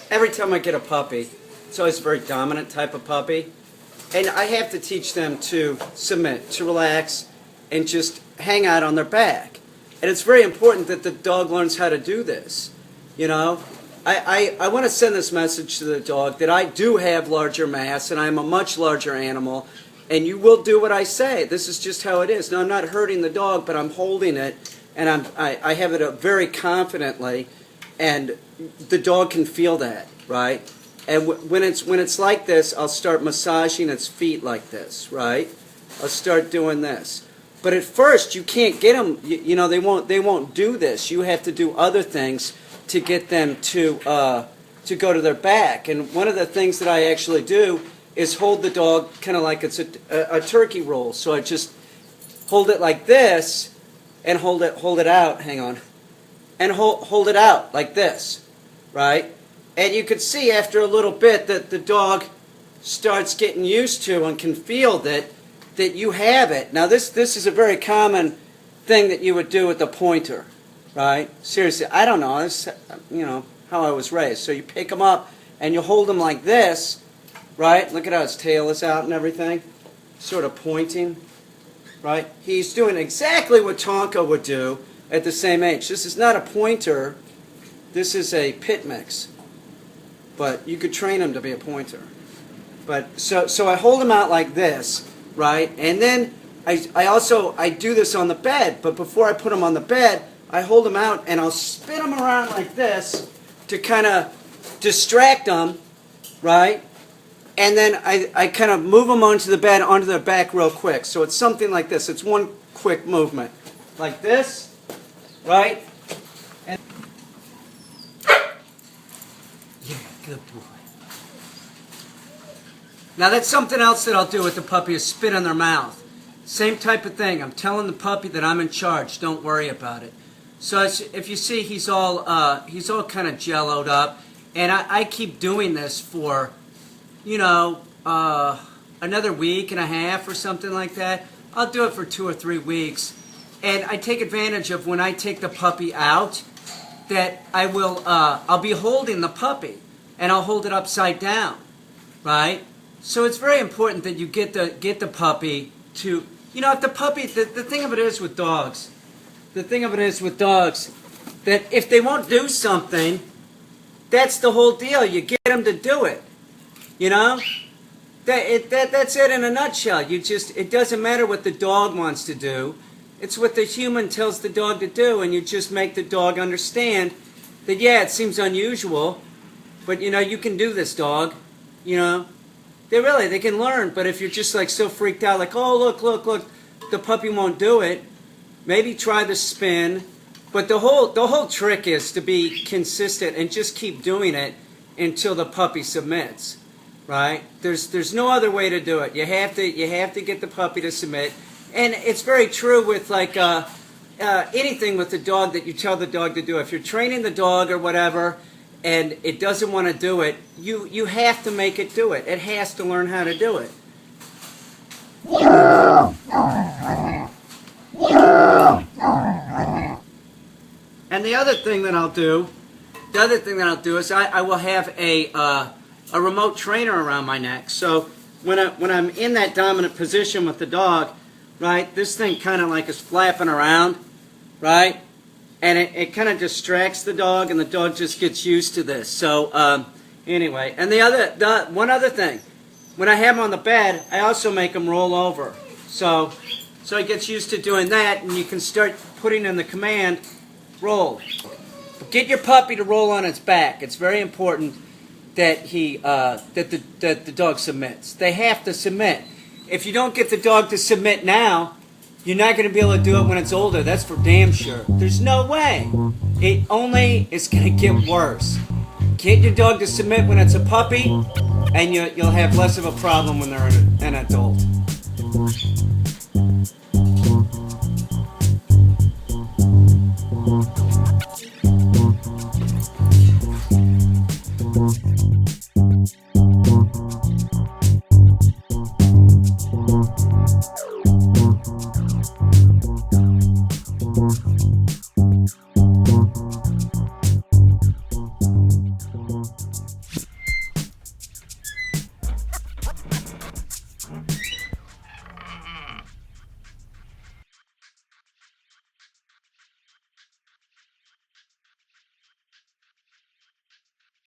every time I get a puppy, it's always a very dominant type of puppy, and I have to teach them to submit, to relax, and just hang out on their back. And it's very important that the dog learns how to do this. You know, I want to send this message to the dog that I do have larger mass and I'm a much larger animal, and you will do what I say. This is just how it is. Now, I'm not hurting the dog, but I'm holding it, and I have it up very confidently, and the dog can feel that, right? And when it's like this, I'll start massaging its feet like this, right? I'll start doing this. But at first, you can't get them. You know, they won't do this. You have to do other things to get them to go to their back. And one of the things that I actually do is hold the dog kind of like it's a turkey roll. So I just hold it like this and hold it out. Hang on, and hold it out like this, right? And you can see after a little bit that the dog starts getting used to and can feel that you have it. Now this is a very common thing that you would do with the pointer, right? Seriously, I don't know. This, you know, how I was raised. So you pick him up and you hold him like this, right? Look at how his tail is out and everything, sort of pointing, right? He's doing exactly what Tonka would do at the same age. This is not a pointer. This is a pit mix, but you could train him to be a pointer. But so I hold him out like this, right? And then I do this on the bed, but before I put him on the bed, I hold him out and I'll spin him around like this to kind of distract them, right? And then I kind of move them onto the bed, onto their back real quick. So it's something like this. It's one quick movement. Like this, right? And yeah, good boy. Now that's something else that I'll do with the puppy is spit in their mouth. Same type of thing. I'm telling the puppy that I'm in charge. Don't worry about it. So if you see, he's all kind of jelloed up, and I keep doing this for, you know, another week and a half or something like that. I'll do it for 2 or 3 weeks, and I take advantage of when I take the puppy out that I'll be holding the puppy, and I'll hold it upside down, right? So it's very important that you get the puppy to, you know, if the puppy, the thing of it is with dogs, that if they won't do something, that's the whole deal. You get them to do it, you know? That's it in a nutshell. It doesn't matter what the dog wants to do. It's what the human tells the dog to do, and you just make the dog understand that, yeah, it seems unusual, but, you know, you can do this, dog, you know? They can learn, but if you're just like so freaked out, like, oh, look, the puppy won't do it, maybe try the spin. But the whole trick is to be consistent and just keep doing it until the puppy submits, right? There's no other way to do it. You have to get the puppy to submit, and it's very true with like anything with the dog that you tell the dog to do. If you're training the dog or whatever, and it doesn't want to do it, you have to make it do it. It has to learn how to do it. And the other thing that I'll do is I will have a remote trainer around my neck. So when I'm in that dominant position with the dog, right, this thing kind of like is flapping around, right? And it kind of distracts the dog, and the dog just gets used to this. So anyway, and one other thing, when I have him on the bed, I also make him roll over. So he gets used to doing that, and you can start putting in the command, roll. Get your puppy to roll on its back. It's very important that the dog submits. They have to submit. If you don't get the dog to submit now, you're not going to be able to do it when it's older. That's for damn sure. There's no way. It's going to get worse. Get your dog to submit when it's a puppy, and you'll have less of a problem when they're an adult.